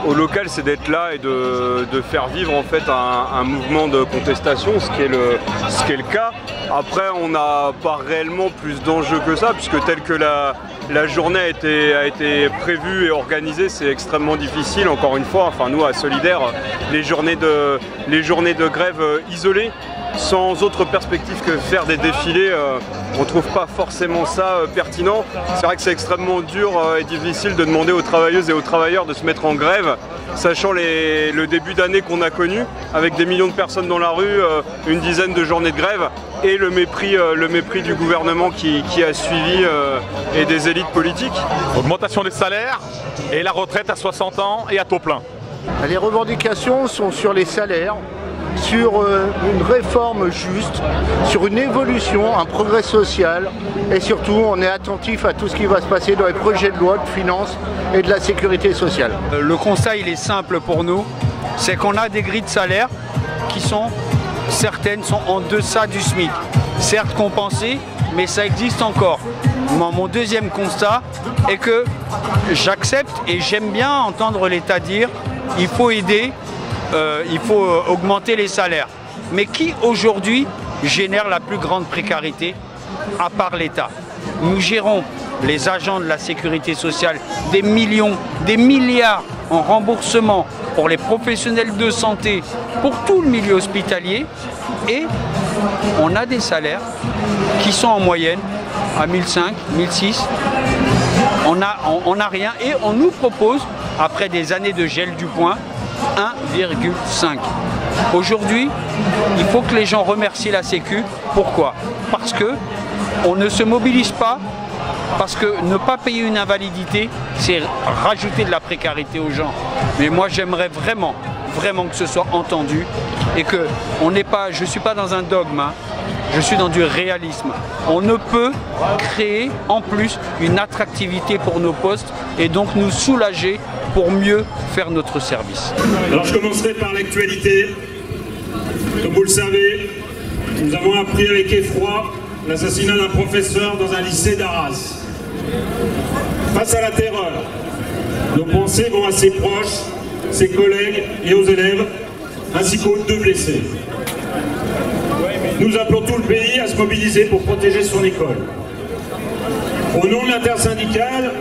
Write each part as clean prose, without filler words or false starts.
au local, c'est d'être là et de faire vivre en fait un mouvement de contestation, ce qui est le cas. Après, on n'a pas réellement plus d'enjeux que ça, puisque tel que la journée a été prévue et organisée, c'est extrêmement difficile. Encore une fois, enfin nous à Solidaire, les journées de grève isolées, sans autre perspective que faire des défilés, on ne trouve pas forcément ça pertinent. C'est vrai que c'est extrêmement dur et difficile de demander aux travailleuses et aux travailleurs de se mettre en grève, sachant le début d'année qu'on a connu, avec des millions de personnes dans la rue, une dizaine de journées de grève, et le mépris du gouvernement qui a suivi et des élites politiques. Augmentation des salaires et la retraite à 60 ans et à taux plein. Les revendications sont sur les salaires, sur une réforme juste, sur une évolution, un progrès social, et surtout on est attentif à tout ce qui va se passer dans les projets de loi de finances et de la sécurité sociale. Le constat il est simple pour nous, c'est qu'on a des grilles de salaire qui sont, certaines sont en deçà du SMIC, certes compensées, mais ça existe encore. Mon deuxième constat est que j'accepte et j'aime bien entendre l'État dire il faut aider, il faut augmenter les salaires. Mais qui aujourd'hui génère la plus grande précarité à part l'État? Nous gérons, les agents de la sécurité sociale, des millions, des milliards en remboursement pour les professionnels de santé, pour tout le milieu hospitalier, et on a des salaires qui sont en moyenne à 1005, 1006. On n'a rien et on nous propose, après des années de gel du point, 1,5. Aujourd'hui, il faut que les gens remercient la Sécu. Pourquoi? Parce qu'on ne se mobilise pas, parce que ne pas payer une invalidité, c'est rajouter de la précarité aux gens. Mais moi, j'aimerais vraiment que ce soit entendu et que je ne suis pas dans un dogme, hein. Je suis dans du réalisme. On ne peut créer en plus une attractivité pour nos postes et donc nous soulager pour mieux faire notre service. Alors je commencerai par l'actualité. Comme vous le savez, nous avons appris avec effroi l'assassinat d'un professeur dans un lycée d'Arras. Face à la terreur, nos pensées vont à ses proches, ses collègues et aux élèves, ainsi qu'aux 2 blessés. Nous appelons tout le pays à se mobiliser pour protéger son école. Au nom de l'intersyndicale,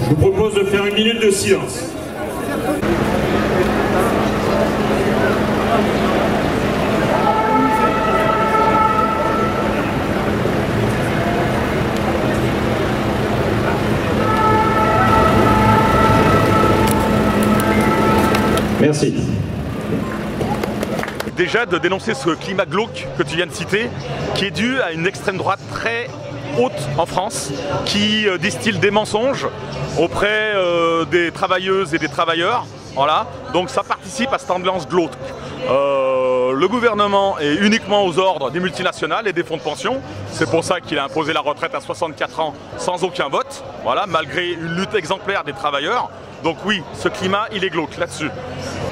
je vous propose de faire une minute de silence. Merci. Déjà de dénoncer ce climat glauque que tu viens de citer, qui est dû à une extrême droite très haute en France, qui distille des mensonges auprès des travailleuses et des travailleurs. Voilà. Donc ça participe à cette ambiance glauque. Le gouvernement est uniquement aux ordres des multinationales et des fonds de pension. C'est pour ça qu'il a imposé la retraite à 64 ans sans aucun vote, voilà, malgré une lutte exemplaire des travailleurs. Donc oui, ce climat, il est glauque là-dessus.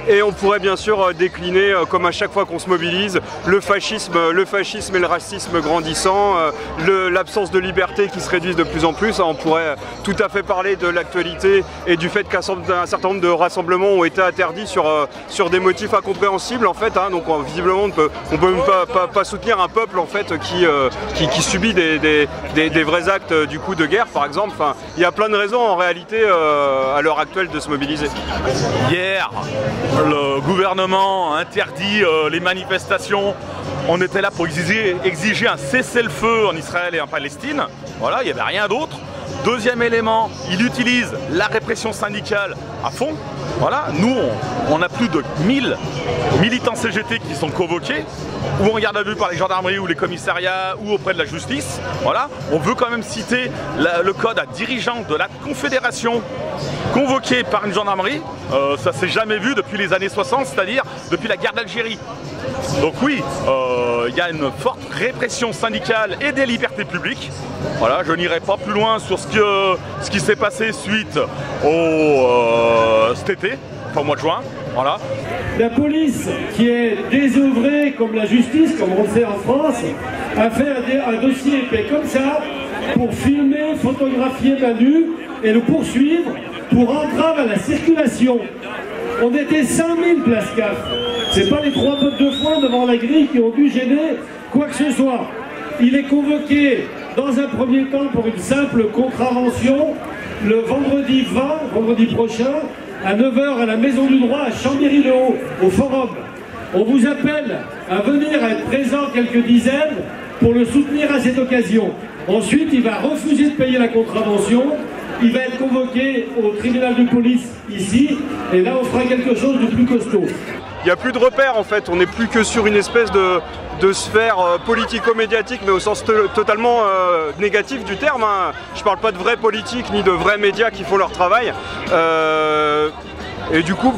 Et on pourrait bien sûr décliner, comme à chaque fois qu'on se mobilise, le fascisme et le racisme grandissant, l'absence de liberté qui se réduisent de plus en plus. On pourrait tout à fait parler de l'actualité et du fait qu'un certain nombre de rassemblements ont été interdits sur des motifs incompréhensibles en fait. Hein. Donc visiblement on peut même pas soutenir un peuple en fait qui subit des vrais actes du coup de guerre par exemple. Enfin, il y a plein de raisons en réalité à l'heure actuelle de se mobiliser. Hier, le gouvernement a interdit les manifestations. On était là pour exiger un cessez-le-feu en Israël et en Palestine. Voilà, il n'y avait rien d'autre. Deuxième élément, il utilise la répression syndicale à fond. Voilà, nous, on a plus de 1000 militants CGT qui sont convoqués, ou en garde à vue par les gendarmeries ou les commissariats ou auprès de la justice. Voilà, on veut quand même citer le code à dirigeant de la Confédération convoqué par une gendarmerie. Ça s'est jamais vu depuis les années 60, c'est-à-dire depuis la guerre d'Algérie. Donc oui, il y a une forte répression syndicale et des libertés publiques. Voilà, je n'irai pas plus loin sur ce qui s'est passé suite cet été, enfin au mois de juin. Voilà. La police qui est désœuvrée comme la justice, comme on le fait en France, a fait un dossier épais comme ça pour filmer, photographier Manu et le poursuivre pour entrave à la circulation. On était 5000 place CAF. C'est pas les 3 bottes de foin devant la grille qui ont dû gêner quoi que ce soit. Il est convoqué dans un premier temps pour une simple contravention le vendredi 20, vendredi prochain, à 9 h à la Maison du Droit à Chambéry-le-Haut, au Forum. On vous appelle à venir être présent quelques dizaines pour le soutenir à cette occasion. Ensuite, il va refuser de payer la contravention. Il va être convoqué au tribunal de police ici, et là on fera quelque chose de plus costaud. Il n'y a plus de repères en fait, on n'est plus que sur une espèce de sphère politico-médiatique, mais au sens totalement négatif du terme. Hein. Je ne parle pas de vrais politiques ni de vrais médias qui font leur travail. Et du coup,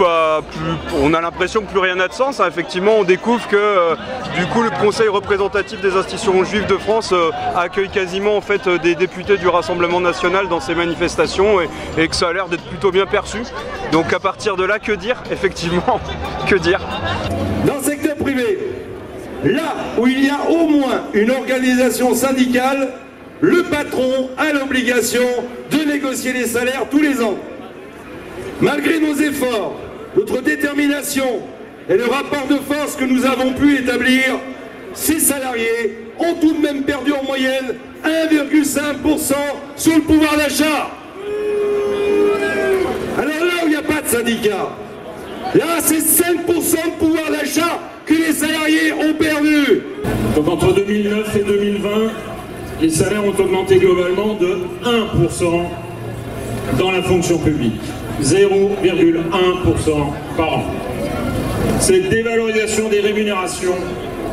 on a l'impression que plus rien n'a de sens. Hein. Effectivement, on découvre que du coup, le Conseil représentatif des institutions juives de France accueille quasiment en fait, des députés du Rassemblement national dans ces manifestations et que ça a l'air d'être plutôt bien perçu. Donc à partir de là, que dire? Effectivement, que dire? Dans le secteur privé, là où il y a au moins une organisation syndicale, le patron a l'obligation de négocier les salaires tous les ans. Malgré nos efforts, notre détermination et le rapport de force que nous avons pu établir, ces salariés ont tout de même perdu en moyenne 1,5% sur le pouvoir d'achat. Alors là où il n'y a pas de syndicat, là c'est 5% de pouvoir d'achat que les salariés ont perdu. Donc entre 2009 et 2020, les salaires ont augmenté globalement de 1% dans la fonction publique. 0,1% par an. Cette dévalorisation des rémunérations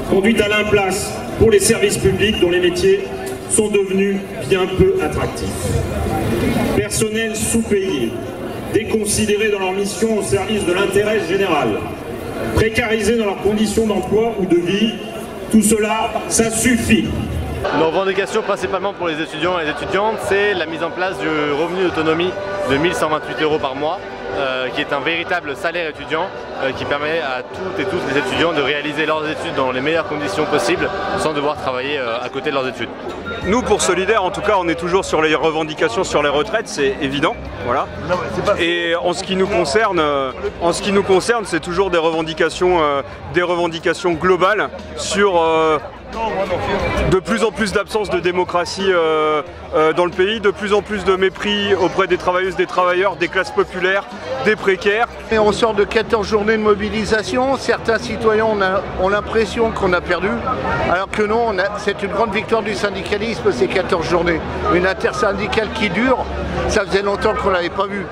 conduit à l'impasse pour les services publics dont les métiers sont devenus bien peu attractifs. Personnel sous-payé, déconsidérés dans leur mission au service de l'intérêt général, précarisés dans leurs conditions d'emploi ou de vie, tout cela, ça suffit. Nos revendications principalement pour les étudiants et les étudiantes, c'est la mise en place du revenu d'autonomie de 1 128 € par mois, qui est un véritable salaire étudiant qui permet à toutes et tous les étudiants de réaliser leurs études dans les meilleures conditions possibles sans devoir travailler à côté de leurs études. Nous, pour Solidaires, en tout cas, on est toujours sur les revendications sur les retraites, c'est évident. Voilà. Et en ce qui nous concerne, c'est toujours des revendications globales sur de plus en plus d'absence de démocratie dans le pays, de plus en plus de mépris auprès des travailleuses, des travailleurs, des classes populaires, des précaires. Et on sort de 14 journées de mobilisation, certains citoyens ont l'impression qu'on a perdu, alors que non, c'est une grande victoire du syndicalisme ces 14 journées. Une intersyndicale qui dure, ça faisait longtemps qu'on ne l'avait pas vue.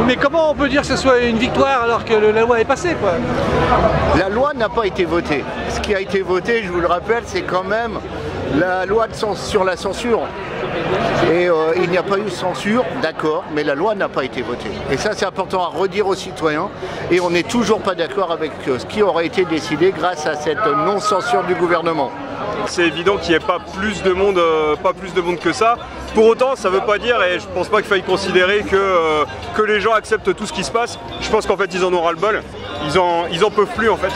Mais comment on peut dire que ce soit une victoire alors que la loi est passée, quoi? La loi n'a pas été votée. Ce qui a été voté, je vous le rappelle, c'est quand même la loi sur la censure. Et il n'y a pas eu censure, d'accord, mais la loi n'a pas été votée. Et ça, c'est important à redire aux citoyens. Et on n'est toujours pas d'accord avec ce qui aurait été décidé grâce à cette non-censure du gouvernement. C'est évident qu'il n'y ait pas plus de monde que ça. Pour autant, ça ne veut pas dire, et je ne pense pas qu'il faille considérer que les gens acceptent tout ce qui se passe. Je pense qu'en fait, ils en ont ras-le-bol. Ils en peuvent plus en fait.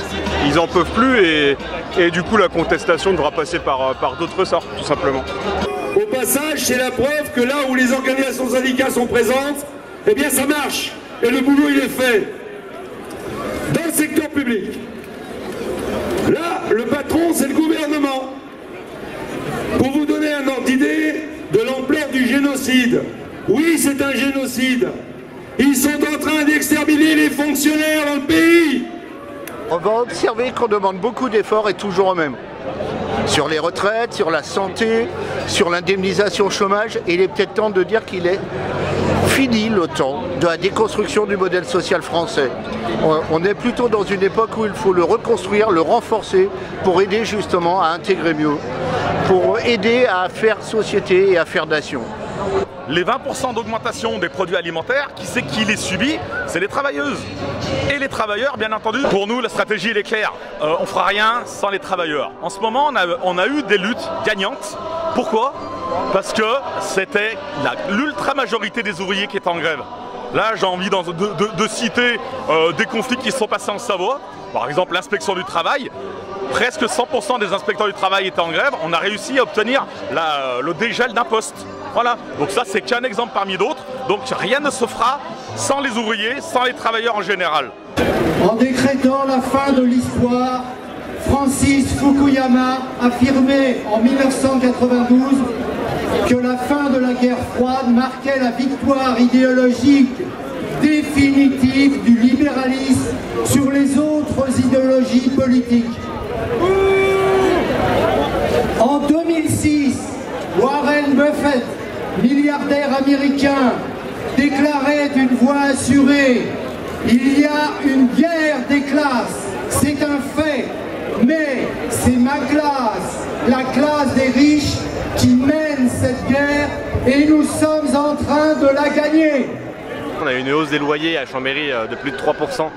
Ils en peuvent plus et du coup, la contestation devra passer par d'autres sorts, tout simplement. Au passage, c'est la preuve que là où les organisations syndicales sont présentes, eh bien ça marche. Et le boulot, il est fait. Dans le secteur public, là, le patron, c'est le gouvernement. Pour vous donner un ordre d'idée de l'ampleur du génocide. Oui, c'est un génocide. Ils sont en train d'exterminer les fonctionnaires dans le pays. On va observer qu'on demande beaucoup d'efforts et toujours au même. Sur les retraites, sur la santé, sur l'indemnisation chômage. Et il est peut-être temps de dire qu'il est fini le temps de la déconstruction du modèle social français. On est plutôt dans une époque où il faut le reconstruire, le renforcer pour aider justement à intégrer mieux, pour aider à faire société et à faire nation. Les 20% d'augmentation des produits alimentaires, qui c'est qui les subit? C'est les travailleuses. Et les travailleurs, bien entendu. Pour nous, la stratégie, elle est claire. On fera rien sans les travailleurs. En ce moment, on a eu des luttes gagnantes. Pourquoi? Parce que c'était l'ultra majorité des ouvriers qui étaient en grève. Là, j'ai envie de citer des conflits qui se sont passés en Savoie. Par exemple, l'inspection du travail. Presque 100% des inspecteurs du travail étaient en grève. On a réussi à obtenir le dégel d'un poste. Voilà. Donc ça, c'est qu'un exemple parmi d'autres. Donc rien ne se fera sans les ouvriers, sans les travailleurs en général. En décrétant la fin de l'histoire, Francis Fukuyama affirmait en 1992 que la fin de la guerre froide marquait la victoire idéologique définitive du libéralisme sur les autres idéologies politiques. En 2006, Warren Buffett, milliardaire américain, déclarait d'une voix assurée: il y a une guerre des classes, c'est un fait, mais c'est ma classe, la classe des riches, qui mène cette guerre et nous sommes en train de la gagner. On a eu une hausse des loyers à Chambéry de plus de 3%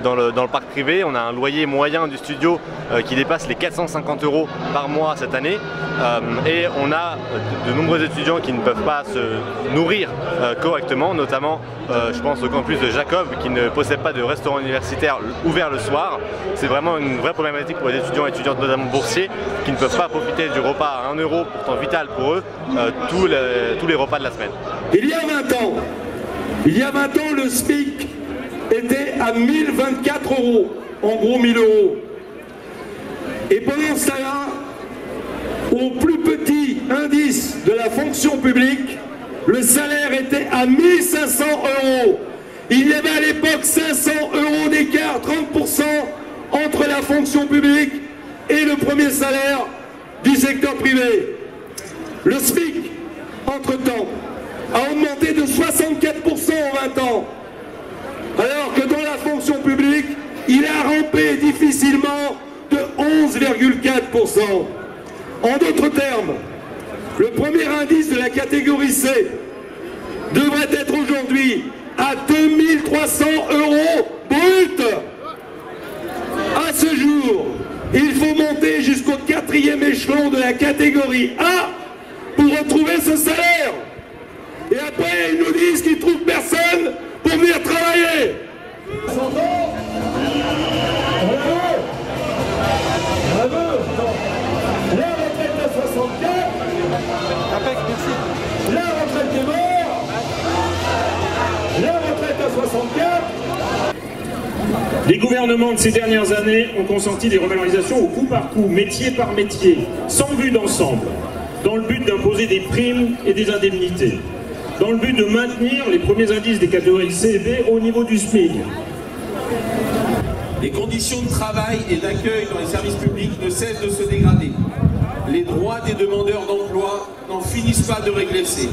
dans le parc privé. On a un loyer moyen du studio qui dépasse les 450 € par mois cette année. Et on a de nombreux étudiants qui ne peuvent pas se nourrir correctement, notamment je pense au campus de Jacob qui ne possède pas de restaurant universitaire ouvert le soir. C'est vraiment une vraie problématique pour les étudiants et étudiantes, notamment boursiers, qui ne peuvent pas profiter du repas à 1 €, pourtant vital pour eux, tous les repas de la semaine. Il y a 20 ans, le SMIC était à 1024 €, en gros 1000 €. Et pendant ce temps-là, au plus petit indice de la fonction publique, le salaire était à 1500 €. Il y avait à l'époque 500 € d'écart, 30% entre la fonction publique et le premier salaire du secteur privé. Le SMIC, entre-temps, a augmenté de 64% en 20 ans, alors que dans la fonction publique, il a rampé difficilement de 11,4%. En d'autres termes, le premier indice de la catégorie C devrait être aujourd'hui à 2300 € brut. À ce jour, il faut monter jusqu'au 4e échelon de la catégorie A pour retrouver ce salaire. Et après, ils nous disent qu'ils ne trouvent personne pour venir travailler. La retraite à 64. La retraite des morts. La retraite à 64. Les gouvernements de ces dernières années ont consenti des revalorisations au coup par coup, métier par métier, sans vue d'ensemble, dans le but d'imposer des primes et des indemnités, dans le but de maintenir les premiers indices des catégories C et B au niveau du SMIC. Les conditions de travail et d'accueil dans les services publics ne cessent de se dégrader. Les droits des demandeurs d'emploi n'en finissent pas de régresser.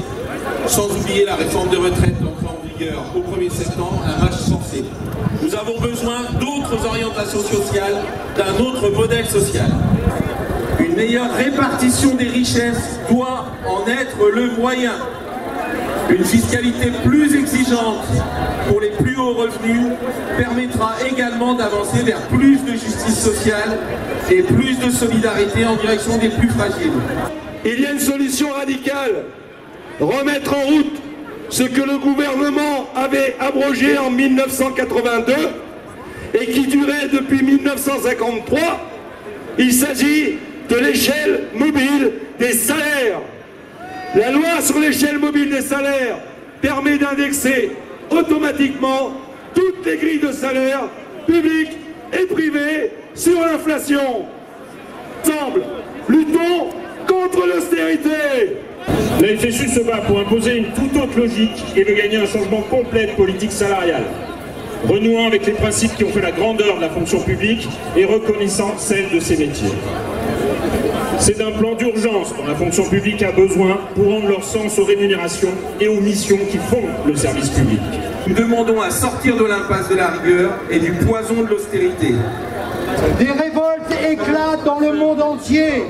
Sans oublier la réforme de retraite entrée en vigueur au 1er septembre, un match forcé. Nous avons besoin d'autres orientations sociales, d'un autre modèle social. Une meilleure répartition des richesses doit en être le moyen. Une fiscalité plus exigeante pour les plus hauts revenus permettra également d'avancer vers plus de justice sociale et plus de solidarité en direction des plus fragiles. Il y a une solution radicale, remettre en route ce que le gouvernement avait abrogé en 1982 et qui durait depuis 1953. Il s'agit de l'échelle mobile des salaires. La loi sur l'échelle mobile des salaires permet d'indexer automatiquement toutes les grilles de salaires publiques et privées sur l'inflation. Ensemble, luttons contre l'austérité. La FSU se bat pour imposer une toute autre logique et de gagner un changement complet de politique salariale, renouant avec les principes qui ont fait la grandeur de la fonction publique et reconnaissant celle de ses métiers. C'est d'un plan d'urgence dont la fonction publique a besoin pour rendre leur sens aux rémunérations et aux missions qui font le service public. Nous demandons à sortir de l'impasse de la rigueur et du poison de l'austérité. Des révoltes éclatent dans le monde entier.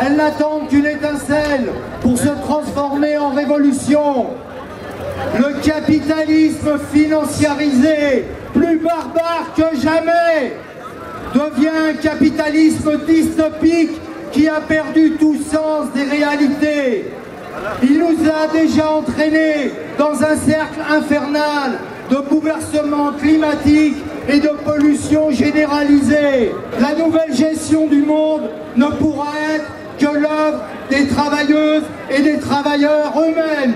Elles n'attendent qu'une étincelle pour se transformer en révolution. Le capitalisme financiarisé, plus barbare que jamais, devient un capitalisme dystopique qui a perdu tout sens des réalités. Il nous a déjà entraînés dans un cercle infernal de bouleversement climatique et de pollution généralisée. La nouvelle gestion du monde ne pourra être que l'œuvre des travailleuses et des travailleurs eux-mêmes.